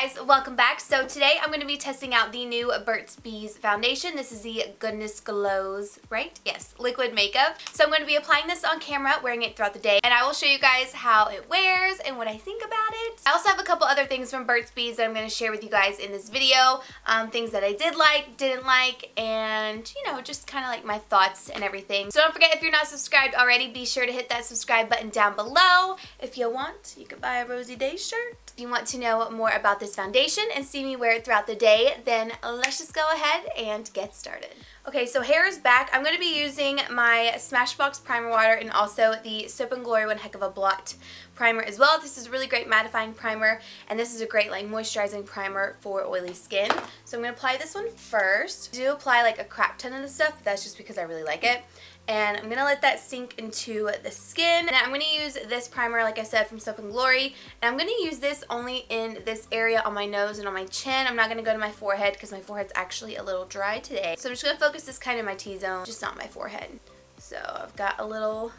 guys, welcome back. So today I'm going to be testing out the new Burts Bees foundation. This is the Goodness Glows, right? Yes, liquid makeup. So I'm going to be applying this on camera, wearing it throughout the day, and I will show you guys how it wears and what I think about it. I also have a couple other things from Burts Bees that I'm going to share with you guys in this video. Things that I did like, didn't like, and you know, just kind of like my thoughts and everything. So don't forget, if you're not subscribed already, be sure to hit that subscribe button down below. If you want, you could buy a Rosie Day shirt. If you want to know more about this foundation and see me wear it throughout the day, then let's just go ahead and get started. Okay, so hair is back. I'm going to be using my Smashbox primer water and also the Soap & Glory One Heck of a Blot primer as well. This is a really great mattifying primer, and this is a great like moisturizing primer for oily skin. So I'm going to apply this one first. I do apply like a crap ton of the stuff, but that's just because I really like it. And I'm going to let that sink into the skin. And I'm going to use this primer, like I said, from Soap & Glory. And I'm going to use this only in this area on my nose and on my chin. I'm not going to go to my forehead because my forehead's actually a little dry today. So I'm just going to focus this kind of my T-zone, just not my forehead. So I've got a little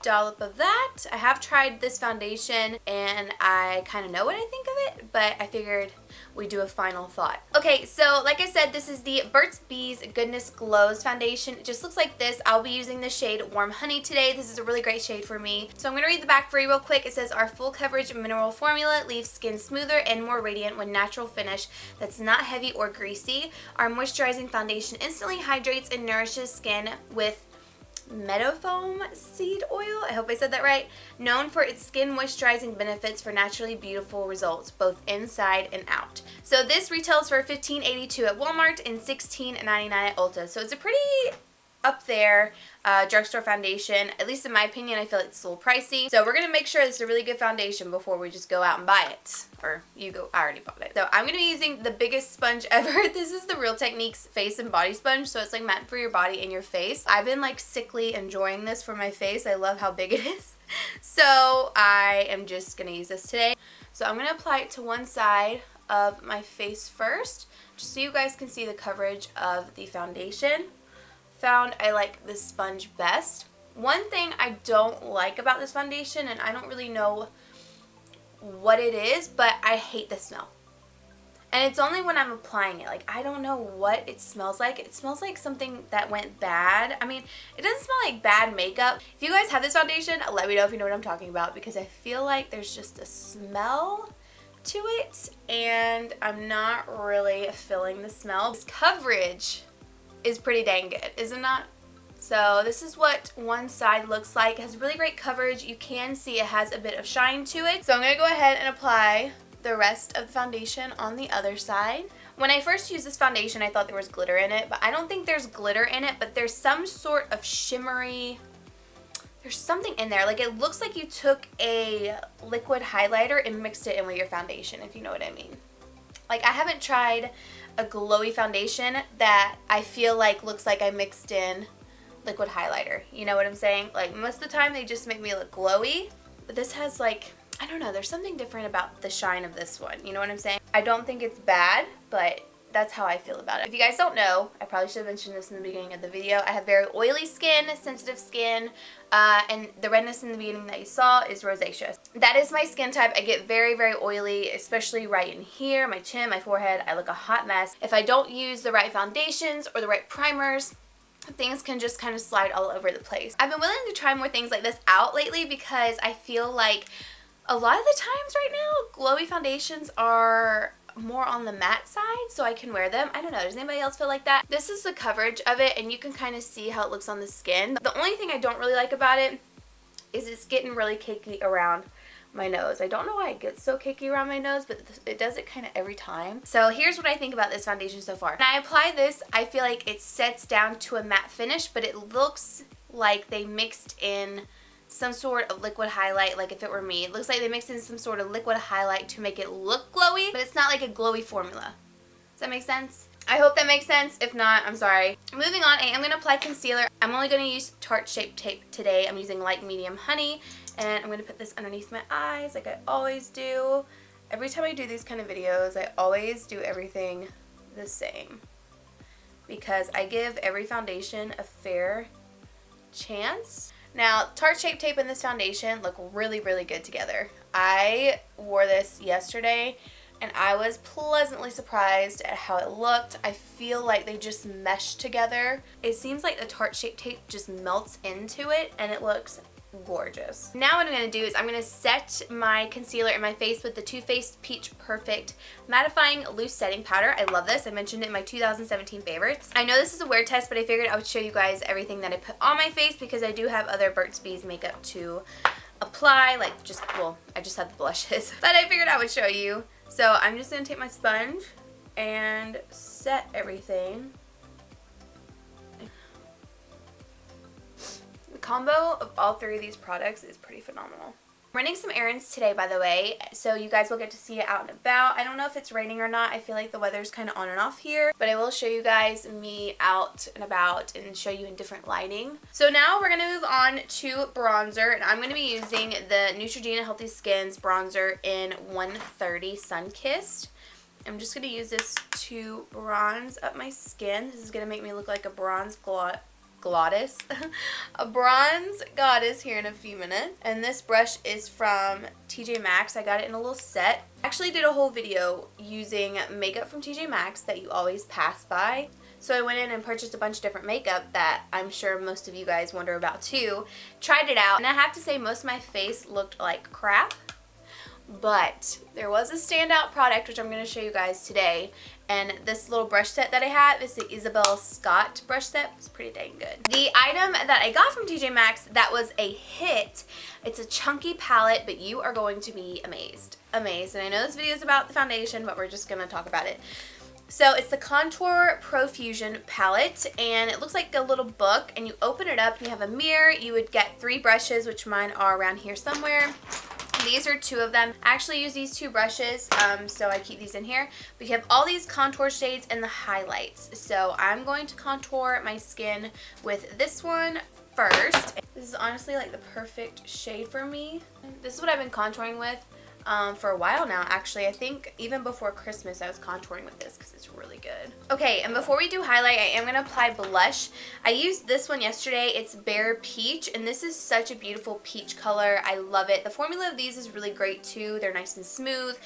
dollop of that. I have tried this foundation and I kind of know what I think of it, but I figured we'd do a final thought. Okay, so like I said, this is the Burt's Bees Goodness Glows foundation. It just looks like this. I'll be using the shade Warm Honey today. This is a really great shade for me. So I'm going to read the back for you real quick. It says, our full coverage mineral formula leaves skin smoother and more radiant with natural finish that's not heavy or greasy. Our moisturizing foundation instantly hydrates and nourishes skin with meadow foam seed oil, I hope I said that right, known for its skin moisturizing benefits for naturally beautiful results both inside and out. So this retails for $15.82 at Walmart and $16.99 at Ulta. So it's a pretty up there drugstore foundation. At least in my opinion, I feel like it's a little pricey. So we're going to make sure it's a really good foundation before we just go out and buy it. Or you go, I already bought it. So I'm going to be using the biggest sponge ever. This is the Real Techniques face and body sponge. So it's like meant for your body and your face. I've been like sickly enjoying this for my face. I love how big it is. So I am just going to use this today. So I'm going to apply it to one side of my face first, just so you guys can see the coverage of the foundation. Found I like this sponge best. One thing I don't like about this foundation, and I don't really know what it is, but I hate the smell. And it's only when I'm applying it. Like, I don't know what it smells like. It smells like something that went bad. I mean, it doesn't smell like bad makeup. If you guys have this foundation, let me know if you know what I'm talking about, because I feel like there's just a smell to it, and I'm not really feeling the smell. This coverage is pretty dang good, is it not? So this is what one side looks like. It has really great coverage. You can see it has a bit of shine to it. So I'm going to go ahead and apply the rest of the foundation on the other side. When I first used this foundation, I thought there was glitter in it, but I don't think there's glitter in it, but there's some sort of shimmery, there's something in there. Like, it looks like you took a liquid highlighter and mixed it in with your foundation, if you know what I mean. Like, I haven't tried a glowy foundation that I feel like looks like I mixed in liquid highlighter. You know what I'm saying? Like, most of the time they just make me look glowy, but this has like, I don't know, there's something different about the shine of this one. You know what I'm saying? I don't think it's bad, but that's how I feel about it. If you guys don't know, I probably should have mentioned this in the beginning of the video. I have very oily skin, sensitive skin, and the redness in the beginning that you saw is rosacea. That is my skin type. I get very, very oily, especially right in here, my chin, my forehead. I look a hot mess. If I don't use the right foundations or the right primers, things can just kind of slide all over the place. I've been willing to try more things like this out lately because I feel like a lot of the times right now, glowy foundations are more on the matte side, so I can wear them. I don't know, does anybody else feel like that? This is the coverage of it, and you can kind of see how it looks on the skin. The only thing I don't really like about it is it's getting really cakey around my nose. I don't know why it gets so cakey around my nose, but it does it kind of every time. So here's what I think about this foundation so far. When I apply this, I feel like it sets down to a matte finish, but it looks like they mixed in some sort of liquid highlight. Like, if it were me, it looks like they mixed in some sort of liquid highlight to make it look glowy, but it's not like a glowy formula. Does that make sense? I hope that makes sense. If not, I'm sorry. Moving on, I am going to apply concealer. I'm only going to use Tarte Shape Tape today. I'm using light medium honey, and I'm going to put this underneath my eyes like I always do. Every time I do these kind of videos, I always do everything the same because I give every foundation a fair chance. Now, Tarte Shape Tape and this foundation look really, really good together. I wore this yesterday and I was pleasantly surprised at how it looked. I feel like they just meshed together. It seems like the Tarte Shape Tape just melts into it, and it looks gorgeous. Now what I'm going to do is I'm going to set my concealer in my face with the Too Faced Peach Perfect Mattifying Loose Setting Powder. I love this. I mentioned it in my 2017 favorites. I know this is a wear test, but I figured I would show you guys everything that I put on my face because I do have other Burt's Bees makeup to apply. Like I just have the blushes. But I figured I would show you. So I'm just going to take my sponge and set everything. The combo of all three of these products is pretty phenomenal. I'm running some errands today, by the way, so you guys will get to see it out and about. I don't know if it's raining or not. I feel like the weather's kind of on and off here, but I will show you guys me out and about and show you in different lighting. So now we're going to move on to bronzer, and I'm going to be using the Neutrogena Healthy Skins bronzer in 130 Sun-Kissed. I'm just going to use this to bronze up my skin. This is going to make me look like a bronze goddess a bronze goddess here in a few minutes. And this brush is from TJ Maxx. I got it in a little set. I actually did a whole video using makeup from TJ Maxx that you always pass by. So I went in and purchased a bunch of different makeup that I'm sure most of you guys wonder about too. Tried it out, and I have to say most of my face looked like crap. But there was a standout product which I'm going to show you guys today, and this little brush set that I have is the Isabel Scott brush set. It's pretty dang good. The item that I got from TJ Maxx that was a hit, it's a chunky palette, but you are going to be amazed. Amazed. And I know this video is about the foundation, but we're just going to talk about it. So it's the Contour Profusion palette, and it looks like a little book, and you open it up and you have a mirror. You would get 3 brushes, which mine are around here somewhere. These are 2 of them. I actually use these 2 brushes, so I keep these in here. But you have all these contour shades and the highlights. So I'm going to contour my skin with this one first. This is honestly like the perfect shade for me. This is what I've been contouring with for a while now, actually. I think even before Christmas I was contouring with this because it's really good. Okay, and before we do highlight, I am going to apply blush. I used this one yesterday. It's Bare Peach, and this is such a beautiful peach color. I love it. The formula of these is really great too. They're nice and smooth.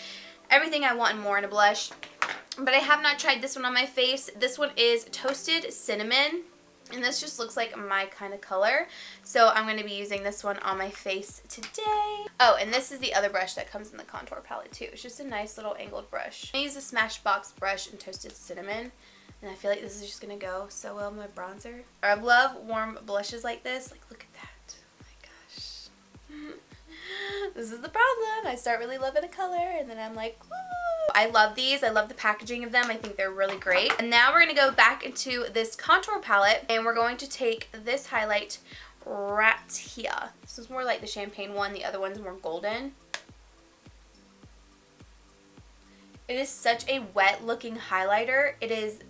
Everything I want and more in a blush. But I have not tried this one on my face. This one is Toasted Cinnamon. And this just looks like my kind of color. So I'm going to be using this one on my face today. Oh, and this is the other brush that comes in the contour palette too. It's just a nice little angled brush. I use the Smashbox brush in Toasted Cinnamon. And I feel like this is just going to go so well with my bronzer. I love warm blushes like this. Like, look at that. Oh my gosh. This is the problem. I start really loving a color and then I'm like, woo! I love these. I love the packaging of them. I think they're really great. And now we're going to go back into this contour palette, and we're going to take this highlight right here. This is more like the champagne one. The other one's more golden. It is such a wet looking highlighter. It is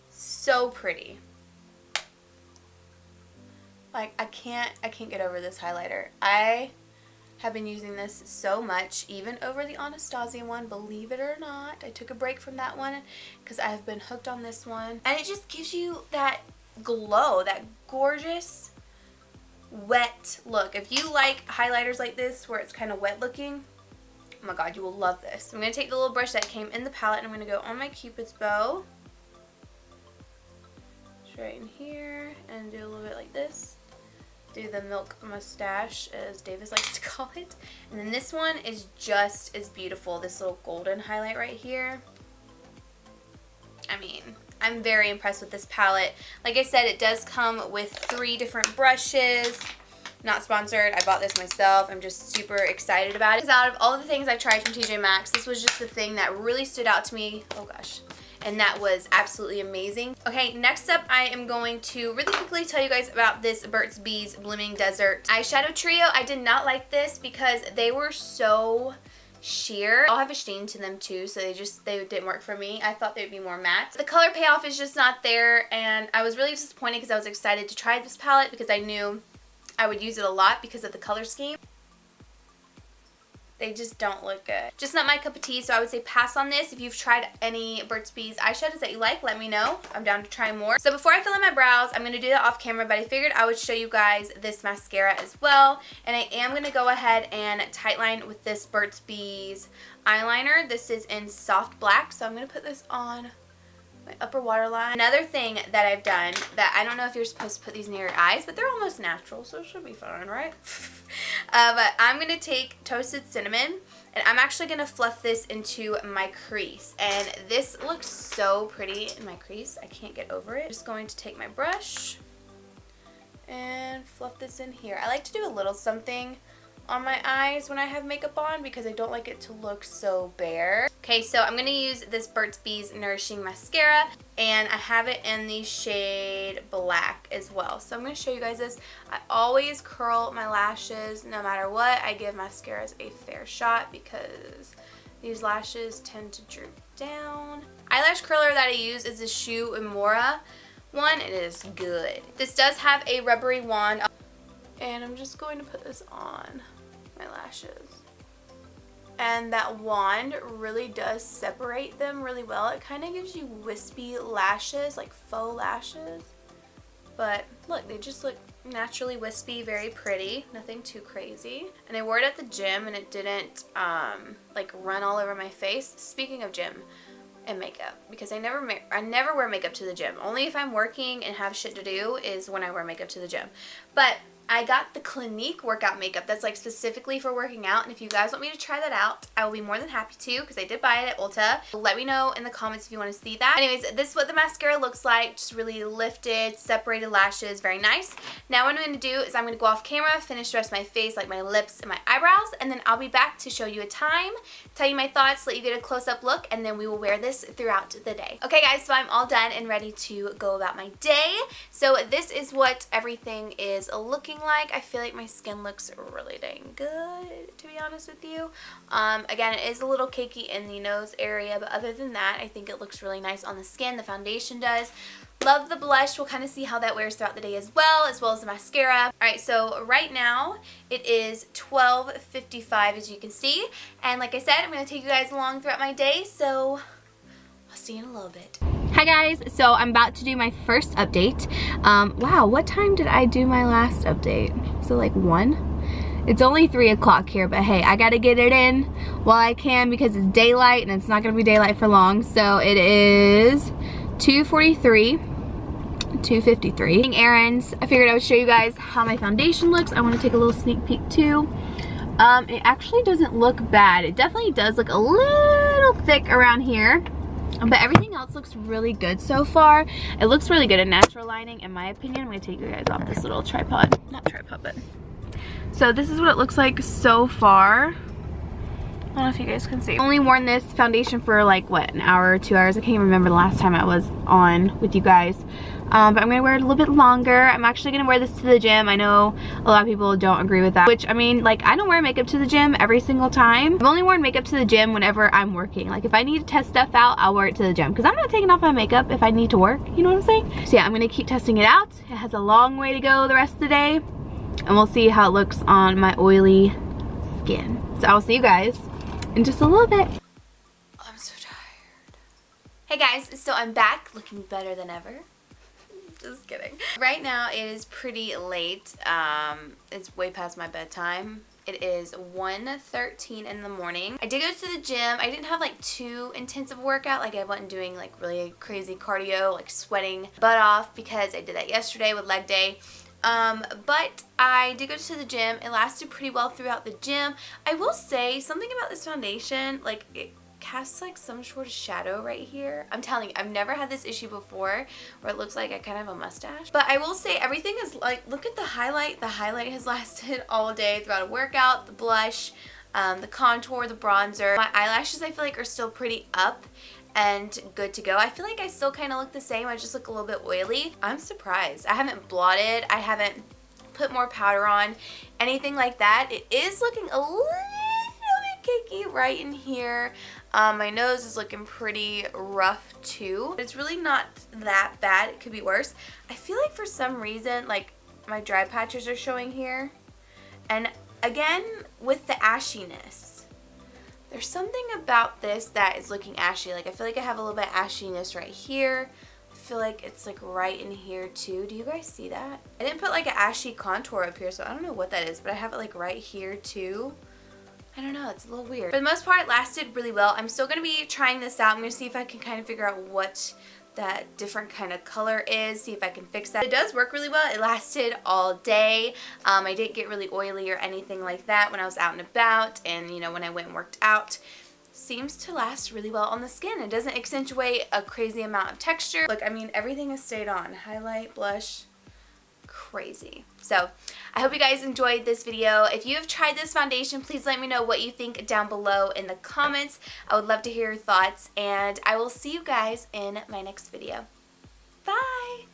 so pretty. Like, I can't get over this highlighter. I have been using this so much, even over the Anastasia one, believe it or not. I took a break from that one because I have been hooked on this one. And it just gives you that glow, that gorgeous wet look. If you like highlighters like this where it's kind of wet looking, oh my god, you will love this. I'm going to take the little brush that came in the palette and I'm going to go on my Cupid's bow. Right in here and do a little bit like this. Do the milk mustache, as Davis likes to call it. And then this one is just as beautiful. This little golden highlight right here. I mean, I'm very impressed with this palette. Like I said, it does come with 3 different brushes. Not sponsored. I bought this myself. I'm just super excited about it. Because out of all the things I've tried from TJ Maxx, this was just the thing that really stood out to me. Oh gosh. And that was absolutely amazing. Okay, next up I am going to really quickly tell you guys about this Burt's Bees Blooming Desert eyeshadow trio. I did not like this because they were so sheer. I'll have a sheen to them too, so they didn't work for me. I thought they would be more matte. The color payoff is just not there, and I was really disappointed because I was excited to try this palette because I knew I would use it a lot because of the color scheme. They just don't look good. Just not my cup of tea, so I would say pass on this. If you've tried any Burt's Bees eyeshadows that you like, let me know. I'm down to try more. So before I fill in my brows, I'm going to do that off camera, but I figured I would show you guys this mascara as well. And I am going to go ahead and tightline with this Burt's Bees eyeliner. This is in soft black, so I'm going to put this on my upper waterline. Another thing that I've done that I don't know if you're supposed to put these near your eyes, but they're almost natural, so it should be fine, right? But I'm going to take toasted cinnamon, and I'm actually going to fluff this into my crease. And this looks so pretty in my crease. I can't get over it. I'm just going to take my brush and fluff this in here. I like to do a little something on my eyes when I have makeup on because I don't like it to look so bare. Okay, so I'm going to use this Burt's Bees Nourishing Mascara, and I have it in the shade Black as well. So I'm going to show you guys this. I always curl my lashes no matter what. I give mascaras a fair shot because these lashes tend to droop down. Eyelash curler that I use is the Shoe Eumora one. It is good. This does have a rubbery wand, and I'm just going to put this on my lashes. And that wand really does separate them really well. It kind of gives you wispy lashes, like faux lashes. But look, they just look naturally wispy, very pretty, nothing too crazy. And I wore it at the gym and it didn't like run all over my face. Speaking of gym and makeup, because I never wear makeup to the gym. Only if I'm working and have shit to do is when I wear makeup to the gym. But I got the Clinique workout makeup that's like specifically for working out, and if you guys want me to try that out, I will be more than happy to because I did buy it at Ulta. Let me know in the comments if you want to see that. Anyways, this is what the mascara looks like. Just really lifted, separated lashes. Very nice. Now what I'm going to do is I'm going to go off camera, finish the rest of my face, like my lips and my eyebrows, and then I'll be back to show you a time, tell you my thoughts, let you get a close-up look, and then we will wear this throughout the day. Okay guys, so I'm all done and ready to go about my day. So this is what everything is looking like. I feel like my skin looks really dang good, to be honest with you. Again, it is a little cakey in the nose area, but other than that, I think it looks really nice on the skin. The foundation does. Love the blush. We'll kind of see how that wears throughout the day as well as the mascara. Alright, so right now it is 12:55 as you can see. And like I said, I'm going to take you guys along throughout my day, so I'll see you in a little bit. Hi guys, so I'm about to do my first update. Wow, what time did I do my last update? So like 1? It's only 3 o'clock here, but hey, I gotta get it in while I can because it's daylight and it's not gonna be daylight for long. So it is 2:43, 2:53. Errands. I figured I would show you guys how my foundation looks. I want to take a little sneak peek too. It actually doesn't look bad. It definitely does look a little thick around here. But everything else looks really good so far. It looks really good in natural lining, in my opinion. I'm going to take you guys off this little tripod. Not tripod, but... So this is what it looks like so far. I don't know if you guys can see. I've only worn this foundation for like, what, an hour or 2 hours? I can't even remember the last time I was on with you guys. But I'm going to wear it a little bit longer. I'm actually going to wear this to the gym. I know a lot of people don't agree with that. Which, I mean, like, I don't wear makeup to the gym every single time. I've only worn makeup to the gym whenever I'm working. Like, if I need to test stuff out, I'll wear it to the gym. Because I'm not taking off my makeup if I need to work. You know what I'm saying? So yeah, I'm going to keep testing it out. It has a long way to go the rest of the day. And we'll see how it looks on my oily skin. So I'll see you guys in just a little bit. I'm so tired. Hey guys, so I'm back looking better than ever. Just kidding. Right now it is pretty late. It's way past my bedtime. It is 1:13 in the morning. I did go to the gym. I didn't have like too intensive workout. Like I wasn't doing like really crazy cardio, like sweating butt off because I did that yesterday with leg day. But I did go to the gym. It lasted pretty well throughout the gym. I will say something about this foundation, like it casts like some sort of shadow right here. I'm telling you, I've never had this issue before where it looks like I kind of have a mustache. But I will say everything is like, look at the highlight. The highlight has lasted all day throughout a workout. The blush, the contour, the bronzer. My eyelashes I feel like are still pretty up and good to go. I feel like I still kind of look the same. I just look a little bit oily. I'm surprised. I haven't blotted. I haven't put more powder on. Anything like that. It is looking a little bit cakey right in here. My nose is looking pretty rough too. It's really not that bad. It could be worse. I feel like for some reason, like my dry patches are showing here. And again, with the ashiness, there's something about this that is looking ashy. Like I feel like I have a little bit of ashiness right here. I feel like it's like right in here too. Do you guys see that? I didn't put like an ashy contour up here, so I don't know what that is, but I have it like right here too. I don't know, it's a little weird. For the most part, it lasted really well. I'm still going to be trying this out. I'm going to see if I can kind of figure out what that different kind of color is, see if I can fix that. It does work really well. It lasted all day. I didn't get really oily or anything like that when I was out and about, and you know, when I went and worked out. Seems to last really well on the skin. It doesn't accentuate a crazy amount of texture. Look, I mean, everything has stayed on. Highlight, blush, crazy. So I hope you guys enjoyed this video. If you have tried this foundation, please let me know what you think down below in the comments. I would love to hear your thoughts, and I will see you guys in my next video. Bye!